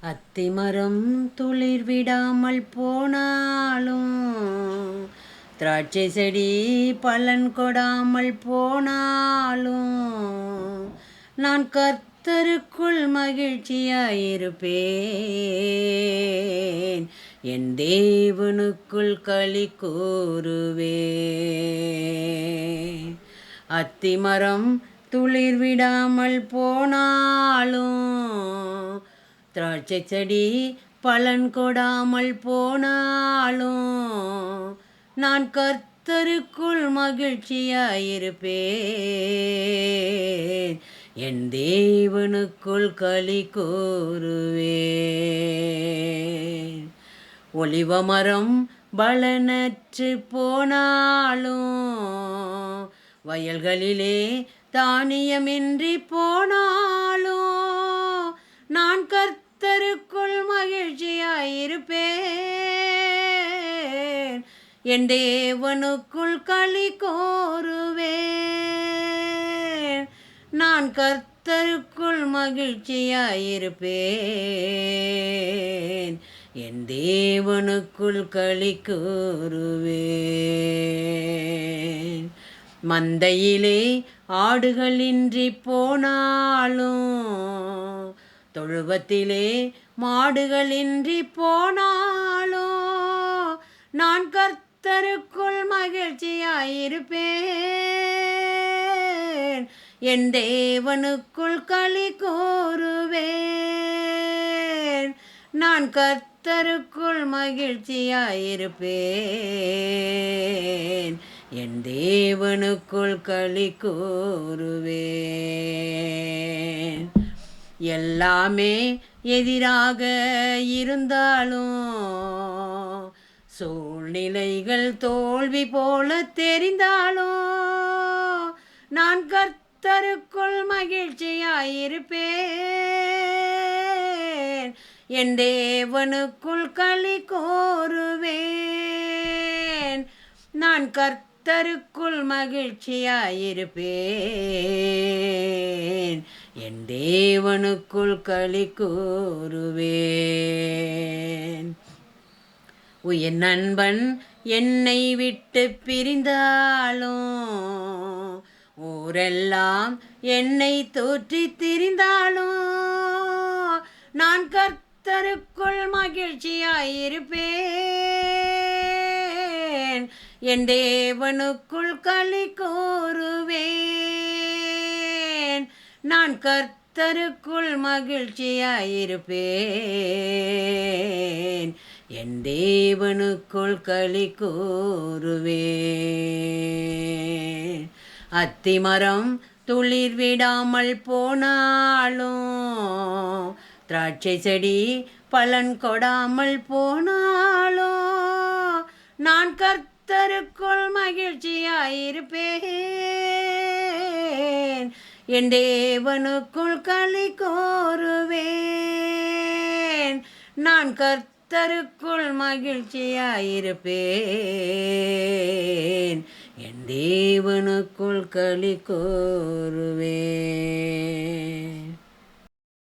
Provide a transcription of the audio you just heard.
அத்திமரம் துளிர் விடாமல் போனாலும், திராட்சை செடி பலன் கொடாமல் போனாலும், நான் கர்த்தருக்குள் மகிழ்ச்சியாயிருப்பேன், என் தேவனுக்குள் களி கூறுவேன். அத்திமரம் துளிர் விடாமல் போனாலும், திராட்சை செடி பலன் கொடாமல் போனாலும், நான் கர்த்தருக்குள் மகிழ்ச்சியாயிருப்பேன், என் தேவனுக்குள் களி கூறுவேன். ஒலிவமரம் பலனற்று போனாலும், வயல்களிலே தானியமின்றி போனாலும், நான் கர்த்தருக்குள் மகிழ்ச்சியாயிருப்பேன், என் தேவனுக்குள் களி கூறுவேன். நான் கர்த்தருக்குள் மகிழ்ச்சியாயிருப்பேன், என் தேவனுக்குள் களி கூறுவேன். மந்தையிலே ஆடுகளின்றி போனாலும், தொழுவத்திலே மாடுகளின்றி போனாலும், நான் கர்த்தருக்குள் மகிழ்ச்சியாயிருப்பேன், என் தேவனுக்குள் களி கூறுவேன். நான் கர்த்தருக்குள் மகிழ்ச்சியாயிருப்பேன், என் தேவனுக்குள் களி கூறுவேன். எல்லாமே எதிராக இருந்தாலும், சூழ்நிலைகள் தோல்வி போல தெரிந்தாலும், நான் கர்த்தருக்குள் மகிழ்ச்சியாயிருப்பேன், என் தேவனுக்குள் களி கூறுவேன். நான் கர்த்தருக்குள் மகிழ்ச்சியாயிருப்பேன், என் தேவனுக்குள் களி கூறுவேன். உயிர் நண்பன் என்னை விட்டு பிரிந்தாலும், ஊரெல்லாம் என்னை தூற்றி திரிந்தாலும், நான் கர்த்தருக்குள் மகிழ்ச்சியாயிருப்பேன், என் தேவனுக்குள் களி கூறுவேன். நான் கர்த்தருக்குள் மகிழ்ச்சியாயிருப்பேன், என் தேவனுக்குள் களி கூறுவேன். அத்திமரம் துளிர் விடாமல் போனாலும், திராட்சை செடி பலன் கொடாமல் போனாலும், நான் கர்த்தருக்குள் மகிழ்ச்சியாயிருப்பேன், என் தேவனுக்குள் களி கூறுவேன். நான் கர்த்தருக்குள் மகிழ்ச்சியாயிருப்பேன், என் தேவனுக்குள் களி கூறுவேன்.